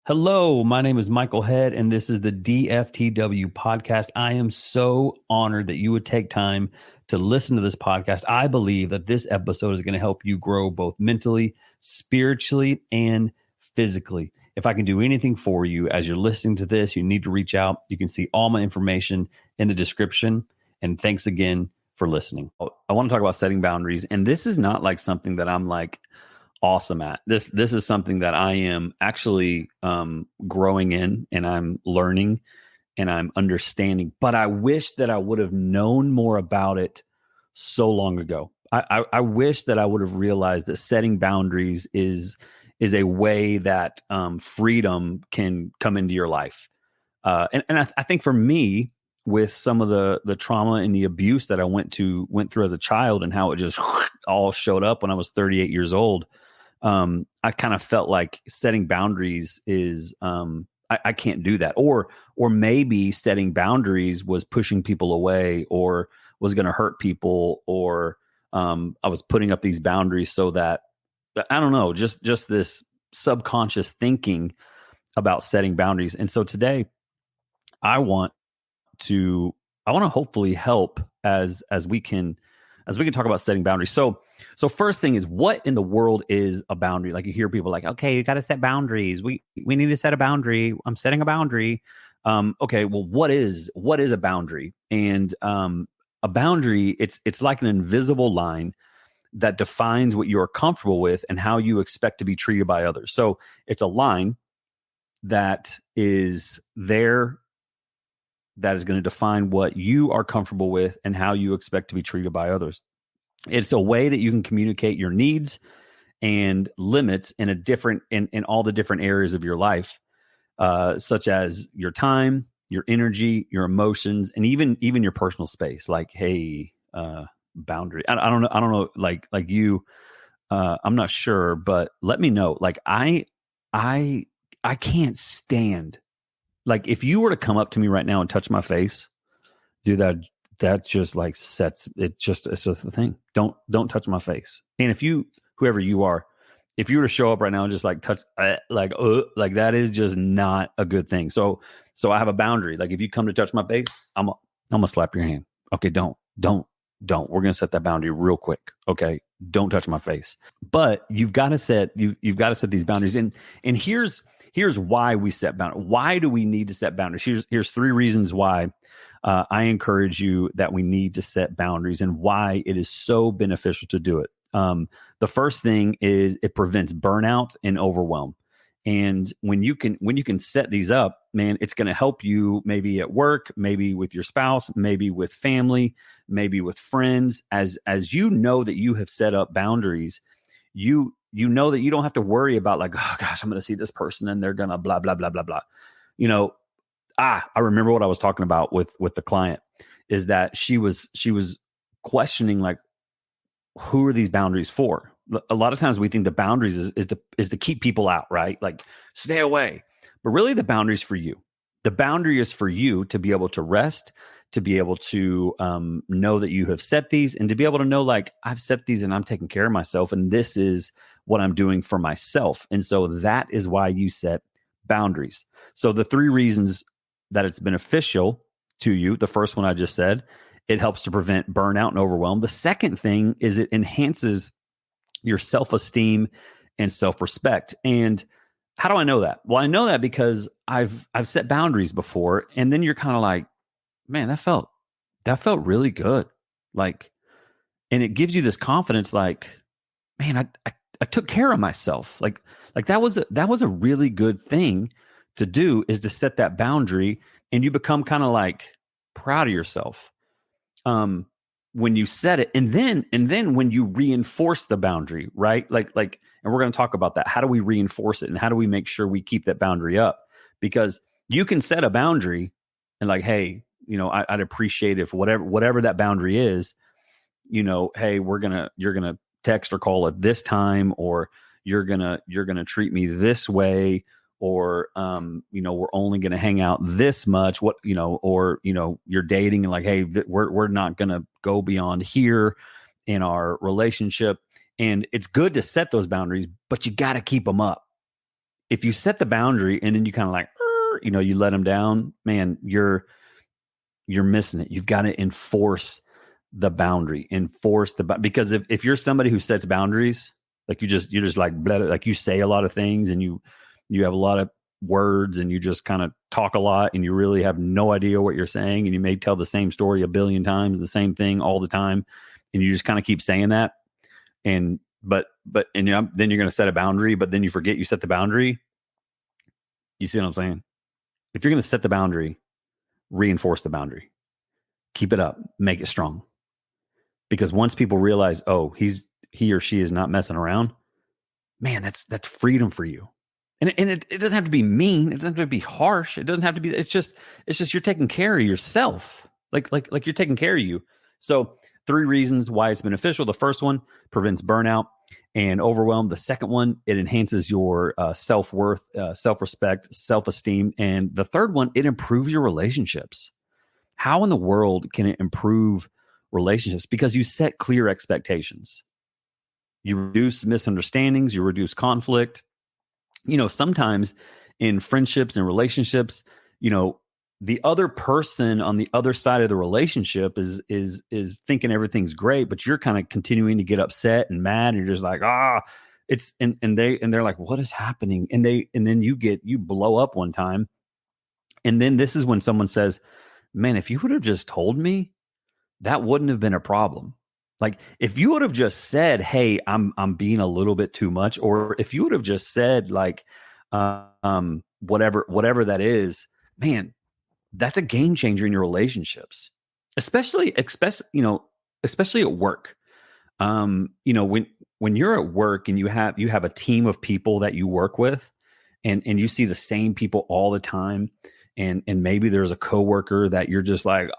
Hello, my name is Michael Head, and this is the DFTW podcast. I am so honored that you would take time to listen to this podcast. I believe that this episode is going to help you grow both mentally, spiritually, and physically. If I can do anything for you as you're listening to this, you need to reach out. You can see all my information in the description. And thanks again for listening. I want to talk about setting boundaries. And this is not like something that I'm like awesome at. This is something that I am actually growing in, and I'm learning and I'm understanding. But I wish that I would have known more about it so long ago. I wish that I would have realized that setting boundaries is a way that freedom can come into your life. And I think for me, with some of the trauma and the abuse that I went through as a child, and how it just all showed up when I was 38 years old, I kind of felt like setting boundaries is I can't do that, or maybe setting boundaries was pushing people away, or was going to hurt people, or I was putting up these boundaries so that, I don't know, just this subconscious thinking about setting boundaries. And so today I want to hopefully help as we can talk about setting boundaries. So first thing is, what in the world is a boundary? Like, you hear people like, okay, you got to set boundaries. We need to set a boundary. I'm setting a boundary. Okay, well, what is a boundary? And a boundary, it's like an invisible line that defines what you are comfortable with and how you expect to be treated by others. So it's a line that is there, that is going to define what you are comfortable with and how you expect to be treated by others. It's a way that you can communicate your needs and limits in all the different areas of your life, such as your time, your energy, your emotions, and even your personal space. Like, hey, boundary. I don't know. Like you, I'm not sure, but let me know. Like, I can't stand. Like, if you were to come up to me right now and touch my face, dude, that just like sets it. It's just the thing. Don't touch my face. And if whoever you are, if you were to show up right now and just like touch, like that is just not a good thing. So I have a boundary. Like, if you come to touch my face, I'm gonna slap your hand. Okay, don't. We're gonna set that boundary real quick. Okay, don't touch my face. But you've got to set these boundaries. And here's why we set boundaries. Why do we need to set boundaries? Here's three reasons why I encourage you that we need to set boundaries, and why it is so beneficial to do it. The first thing is, it prevents burnout and overwhelm. And when you can set these up, man, it's going to help you, maybe at work, maybe with your spouse, maybe with family, maybe with friends. As you know that you have set up boundaries, you know that you don't have to worry about, like, oh gosh, I'm going to see this person and they're going to blah, blah, blah, blah, blah. I remember what I was talking about with the client, is that she was questioning, like, who are these boundaries for? A lot of times we think the boundaries is to keep people out, right? Like, stay away. But really, the boundary is for you. The boundary is for you to be able to rest, to be able to know that you have set these, and to be able to know, like, I've set these and I'm taking care of myself, and this is what I'm doing for myself. And so that is why you set boundaries. So the three reasons that it's beneficial to you: the first one I just said, it helps to prevent burnout and overwhelm. The second thing is, it enhances your self-esteem and self-respect. And how do I know that? Well, I know that because I've set boundaries before, and then you're kind of like, man, that felt really good. Like, and it gives you this confidence, like, man, I took care of myself. Like that was a really good thing to do, is to set that boundary, and you become kind of like proud of yourself when you set it. And then when you reinforce the boundary, right? Like, and we're going to talk about that. How do we reinforce it, and how do we make sure we keep that boundary up? Because you can set a boundary and, like, hey, I'd appreciate if whatever that boundary is, hey, you're gonna text or call at this time, or you're gonna treat me this way, or we're only gonna hang out this much, or you're dating, and like, hey, we're not gonna go beyond here in our relationship. And it's good to set those boundaries, but you got to keep them up. if you set the boundary and then you kind of like, you let them down, man, you're missing it. You've got to enforce the boundary, because if you're somebody who sets boundaries, like you're just like, like you say a lot of things and you have a lot of words and you just kind of talk a lot and you really have no idea what you're saying. And you may tell the same story a billion times, the same thing all the time. And you just kind of keep saying that. And, then you're going to set a boundary, but then you forget you set the boundary. You see what I'm saying? If you're going to set the boundary, reinforce the boundary, keep it up, make it strong. Because once people realize, oh, he or she is not messing around, man, that's freedom for you. And it doesn't have to be mean. It doesn't have to be harsh. It doesn't have to be, it's just you're taking care of yourself. Like you're taking care of you. So 3 reasons why it's beneficial. The first one, prevents burnout and overwhelm. The second one, it enhances your self-worth, self-respect, self-esteem. And the third one, it improves your relationships. How in the world can it improve relationships? Because you set clear expectations. You reduce misunderstandings, you reduce conflict. Sometimes in friendships and relationships, the other person on the other side of the relationship is thinking everything's great, but you're kind of continuing to get upset and mad, and you're just like, it's and they're like, what is happening? And then you blow up one time. And then this is when someone says, man, if you would have just told me, that wouldn't have been a problem. Like if you would have just said, hey, I'm being a little bit too much, or if you would have just said like, whatever that is, man, that's a game changer in your relationships, especially at work. When you're at work and you have a team of people that you work with, and you see the same people all the time. And maybe there's a coworker that you're just like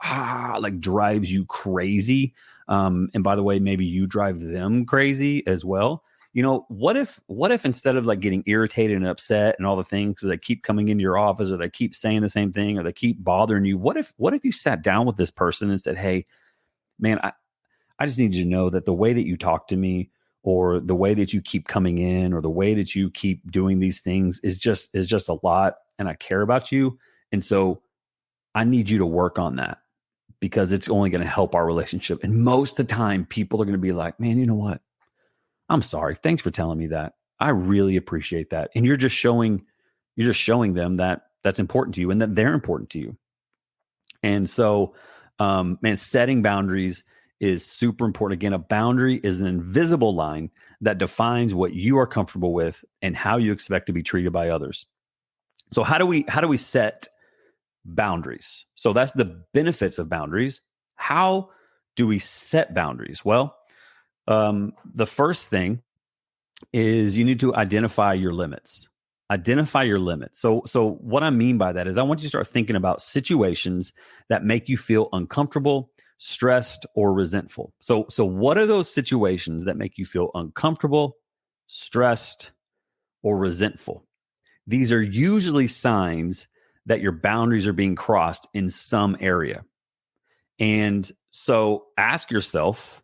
drives you crazy. And by the way, maybe you drive them crazy as well. What if instead of like getting irritated and upset and all the things that they keep coming into your office, or they keep saying the same thing, or they keep bothering you, what if you sat down with this person and said, hey, man, I just need you to know that the way that you talk to me, or the way that you keep coming in, or the way that you keep doing these things is just a lot, and I care about you. And so I need you to work on that, because it's only going to help our relationship. And most of the time, people are going to be like, man, you know what? I'm sorry. Thanks for telling me that. I really appreciate that. And you're just showing them that that's important to you and that they're important to you. And so, man, setting boundaries is super important. Again, a boundary is an invisible line that defines what you are comfortable with and how you expect to be treated by others. So how do we set boundaries? So that's the benefits of boundaries. How do we set boundaries? Well, the first thing is you need to identify your limits. Identify your limits. So what I mean by that is I want you to start thinking about situations that make you feel uncomfortable, stressed, or resentful. So what are those situations that make you feel uncomfortable, stressed, or resentful? These are usually signs that your boundaries are being crossed in some area. And so ask yourself,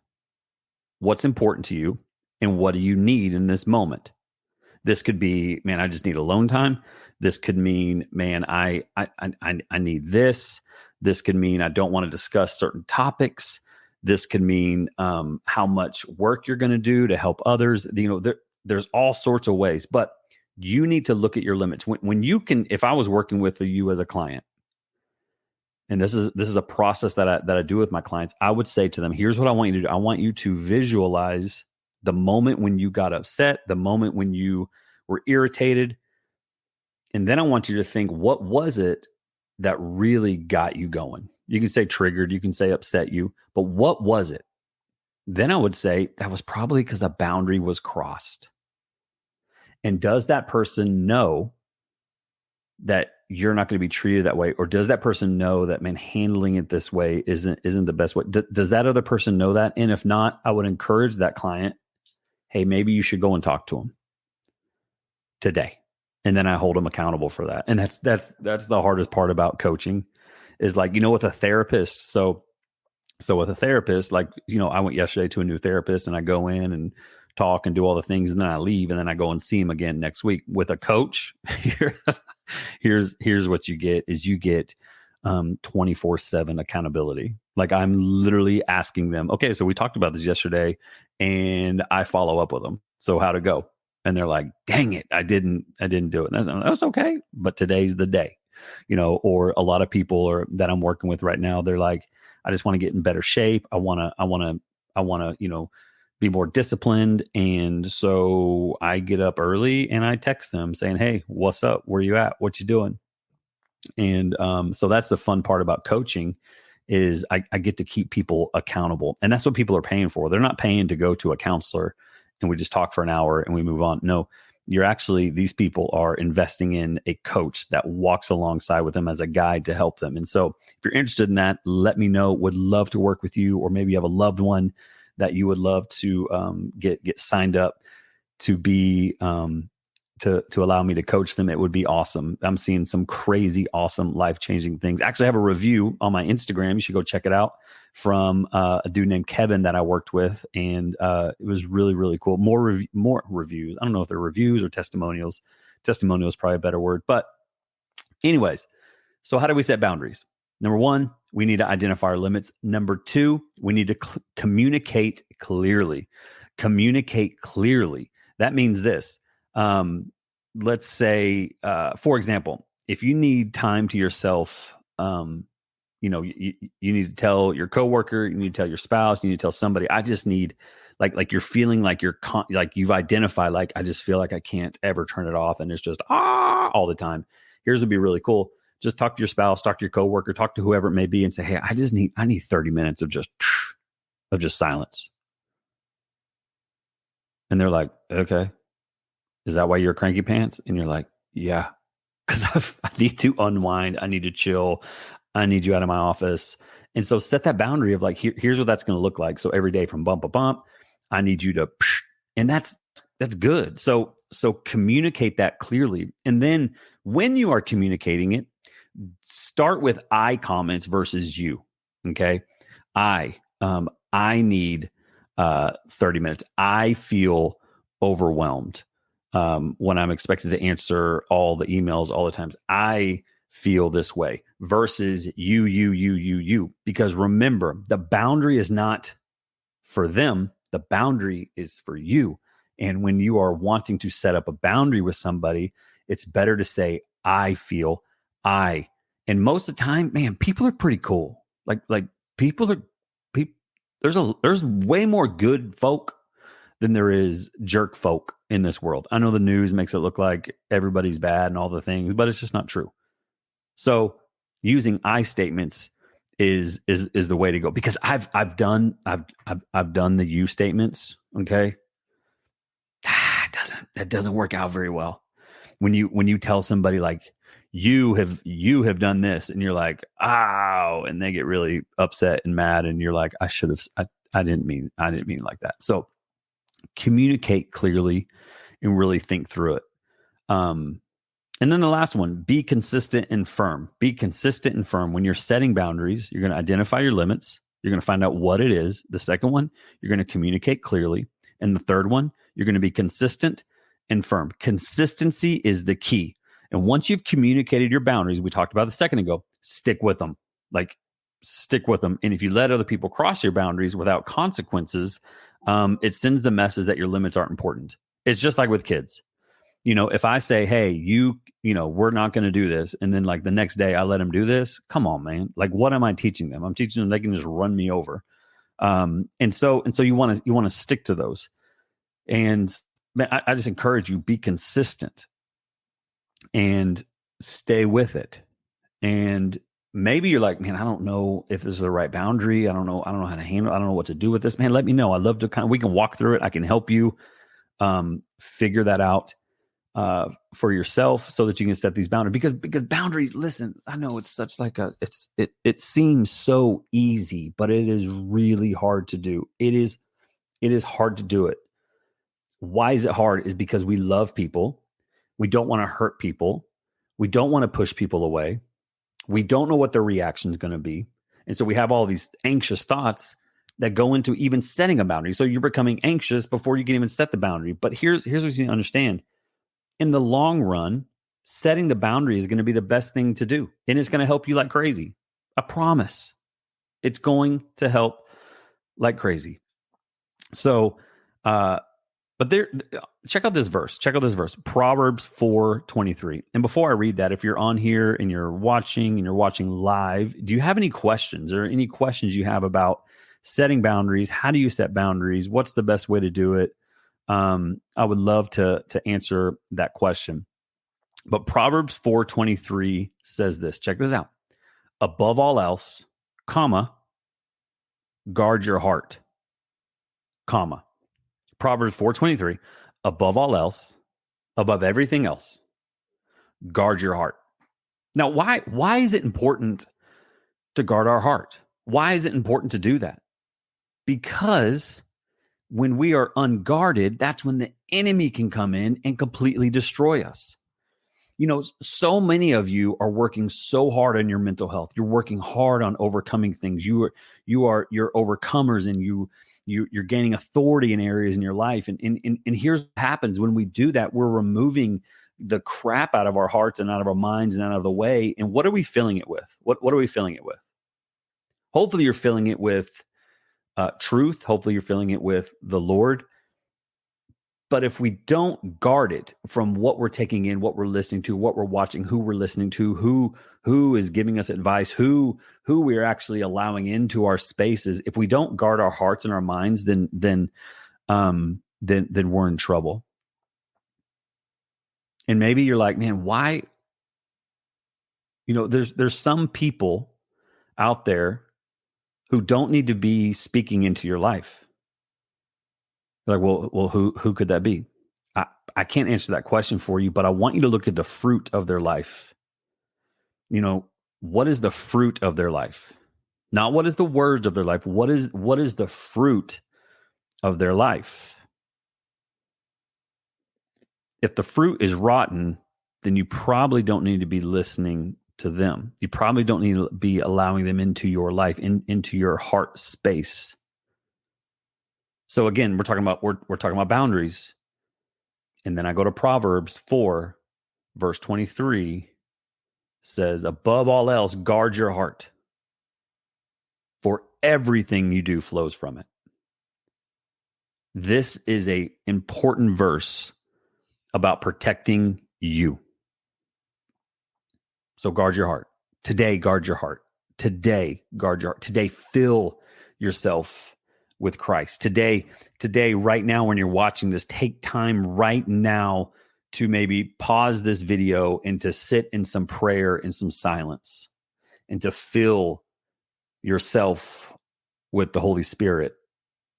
what's important to you and what do you need in this moment? This could be, man, I just need alone time. This could mean, man, I need this. This could mean I don't want to discuss certain topics. This could mean how much work you're going to do to help others. There's all sorts of ways, but you need to look at your limits. When you can, if I was working with you as a client, and this is a process that I do with my clients, I would say to them, here's what I want you to do. I want you to visualize the moment when you got upset, the moment when you were irritated. And then I want you to think, what was it that really got you going? You can say triggered, you can say upset you, but what was it? Then I would say that was probably because a boundary was crossed. And does that person know that you're not going to be treated that way? Or does that person know that, man, handling it this way isn't the best way? Does that other person know that? And if not, I would encourage that client, hey, maybe you should go and talk to them today. And then I hold them accountable for that. And that's the hardest part about coaching is like, with a therapist. So with a therapist, like, I went yesterday to a new therapist and I go in and talk and do all the things, and then I leave, and then I go and see them again next week. With a coach, here's what you get is you get 24/7 accountability. Like I'm literally asking them, okay, so we talked about this yesterday and I follow up with them. So how'd it go? And they're like, dang it, I didn't do it. And that's okay, but today's the day, or a lot of people that I'm working with right now, they're like, I just want to get in better shape. I want to, be more disciplined. And so I get up early and I text them saying, hey, what's up? Where you at? What you doing? And so that's the fun part about coaching is I get to keep people accountable. And that's what people are paying for. They're not paying to go to a counselor and we just talk for an hour and we move on. No, these people are investing in a coach that walks alongside with them as a guide to help them. And so if you're interested in that, let me know. Would love to work with you, or maybe you have a loved one that you would love to get signed up to be to allow me to coach them. It would be awesome. I'm seeing some crazy, awesome, life-changing things. Actually, I have a review on my Instagram. You should go check it out from a dude named Kevin that I worked with. And it was really, really cool. More reviews. I don't know if they're reviews or testimonials. Testimonial is probably a better word. But anyways, so how do we set boundaries? Number one, we need to identify our limits. Number two, we need to communicate clearly. Communicate clearly. That means this. Let's say, for example, if you need time to yourself, you need to tell your coworker, you need to tell your spouse, you need to tell somebody, I just need like you're feeling like like you've identified, like, I just feel like I can't ever turn it off. And it's just, all the time. Here's would be really cool. Just talk to your spouse, talk to your coworker, talk to whoever it may be and say, hey, I need 30 minutes of just silence. And they're like, okay. Is that why you're cranky pants? And you're like, yeah, because I need to unwind. I need to chill. I need you out of my office. And so set that boundary of like, here's what that's going to look like. So every day from bump to bump, I need you to, and that's good. So communicate that clearly. And then when you are communicating it, start with I comments versus you. Okay. I need 30 minutes. I feel overwhelmed when I'm expected to answer all the emails all the times. I feel this way versus you. Because remember, the boundary is not for them. The boundary is for you. And when you are wanting to set up a boundary with somebody, it's better to say, I feel, and most of the time, man, people are pretty cool. Like there's way more good folk than there is jerk folk in this world. I know the news makes it look like everybody's bad and all the things, but it's just not true. So using I statements is the way to go, because I've done the you statements. Okay. That doesn't work out very well. When you tell somebody like, you have done this, and you're like, ow, and they get really upset and mad, and you're like, I didn't mean like that. So communicate clearly and really think through it. And then the last one, be consistent and firm. Be consistent and firm. When you're setting boundaries, you're going to identify your limits. You're going to find out what it is. The second one, you're going to communicate clearly. And the third one, you're going to be consistent and firm. Consistency is the key. And once you've communicated your boundaries, we talked about a second ago, stick with them. Stick with them. And if you let other people cross your boundaries without consequences, it sends the message that your limits aren't important. It's just like with kids. If I say, hey, we're not going to do this, and then like the next day I let them do this, come on, man. Like, what am I teaching them? I'm teaching them they can just run me over. And so you want to stick to those. And man, I just encourage you, be consistent and stay with it. And maybe you're like, man, I don't know if this is the right boundary. I don't know how to handle it. I don't know what to do with this. Man, let me know. I'd love to we can walk through it. I can help you figure that out for yourself so that you can set these boundaries. Because boundaries, listen, I know it's such like it seems so easy, but it is really hard to do. It is hard to do it. Why is it hard? Is because we love people. We don't want to hurt people. We don't want to push people away. We don't know what their reaction is going to be. And so we have all these anxious thoughts that go into even setting a boundary. So you're becoming anxious before you can even set the boundary. But here's what you need to understand. In the long run, setting the boundary is going to be the best thing to do. And it's going to help you like crazy. I promise. It's going to help like crazy. So, but there, check out this verse. Check out this verse, Proverbs 4:23. And before I read that, if you're on here and you're watching live, do you have any questions or any questions you have about setting boundaries? How do you set boundaries? What's the best way to do it? I would love to answer that question. But Proverbs 4:23 says this. Check this out. Above all else, comma, guard your heart, comma. Proverbs 4:23, above all else, above everything else, guard your heart. Now, why is it important to guard our heart? Why is it important to do that? Because when we are unguarded, that's when the enemy can come in and completely destroy us. You know, so many of you are working so hard on your mental health. You're working hard on overcoming things. You're overcomers, and you're gaining authority in areas in your life. And here's what happens when we do that. We're removing the crap out of our hearts and out of our minds and out of the way. And what are we filling it with? What are we filling it with? Hopefully you're filling it with truth. Hopefully you're filling it with the Lord. But if we don't guard it from what we're taking in, what we're listening to, what we're watching, who we're listening to, who is giving us advice, who we're actually allowing into our spaces, if we don't guard our hearts and our minds, then we're in trouble. And maybe you're like, man, why? You know, there's some people out there who don't need to be speaking into your life. Like, well, who could that be? I can't answer that question for you, but I want you to look at the fruit of their life. You know, what is the fruit of their life? Not what is the words of their life. What is the fruit of their life? If the fruit is rotten, then you probably don't need to be listening to them. You probably don't need to be allowing them into your life, into your heart space. So again, we're talking about boundaries. And then I go to Proverbs 4, verse 23 says, above all else, guard your heart, for everything you do flows from it. This is an important verse about protecting you. So guard your heart. Today, guard your heart. Today, guard your heart. Today, fill yourself with Christ. Today, right now, when you're watching this, take time right now to maybe pause this video and to sit in some prayer and some silence and to fill yourself with the Holy Spirit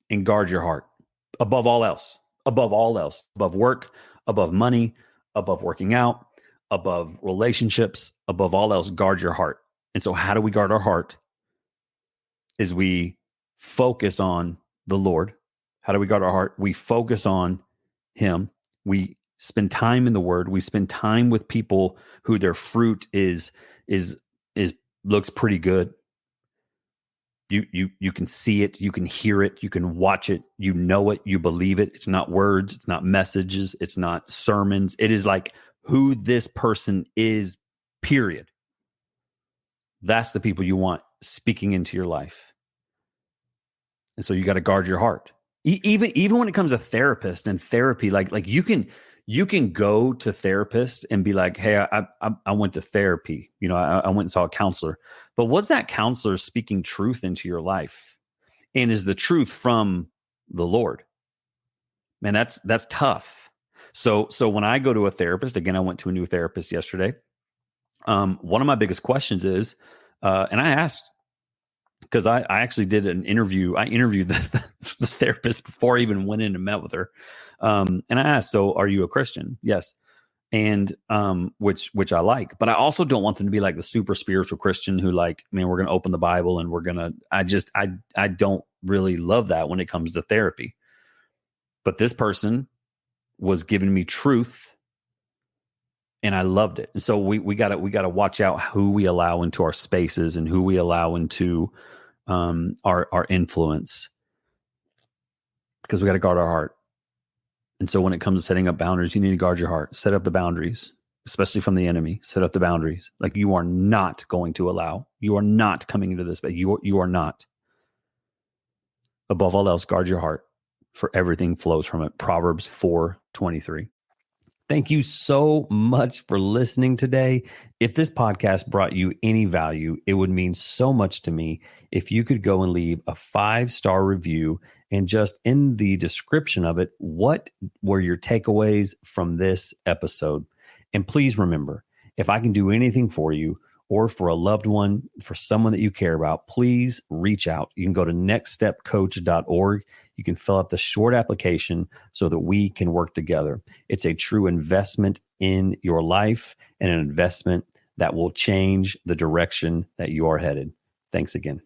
and guard your heart above all else, above work, above money, above working out, above relationships, above all else, guard your heart. And so how do we guard our heart? Is we focus on the Lord. How do we guard our heart? We focus on Him. We spend time in the Word. We spend time with people who their fruit is looks pretty good. You can see it, you can hear it, you can watch it, you know it, you believe it. It's not words, it's not messages, it's not sermons. It is like who this person is, period. That's the people you want speaking into your life. And so you got to guard your heart. Even when it comes to therapist and therapy, like you can go to therapist and be like, hey, I went to therapy. You know, I went and saw a counselor. But was that counselor speaking truth into your life? And is the truth from the Lord? Man, that's tough. So when I go to a therapist, again, I went to a new therapist yesterday. One of my biggest questions is, and I asked, because I actually did an interview. I interviewed the therapist before I even went in and met with her. And I asked, so are you a Christian? Yes. And which I like, but I also don't want them to be like the super spiritual Christian who like, man, we're going to open the Bible and we're going to, I don't really love that when it comes to therapy. But this person was giving me truth and I loved it. And so we got to watch out who we allow into our spaces and who we allow into our influence, because we got to guard our heart. And so when it comes to setting up boundaries, you need to guard your heart. Set up the boundaries, especially from the enemy. Set up the boundaries. Like, you are not going to allow. You are not coming into this, but you are not. Above all else, guard your heart, for everything flows from it. Proverbs 4:23. Thank you so much for listening today. If this podcast brought you any value, it would mean so much to me if you could go and leave a 5-star review, and just in the description of it, what were your takeaways from this episode? And please remember, if I can do anything for you or for a loved one, for someone that you care about, please reach out. You can go to nextstepcoach.org. You can fill out the short application so that we can work together. It's a true investment in your life, and an investment that will change the direction that you are headed. Thanks again.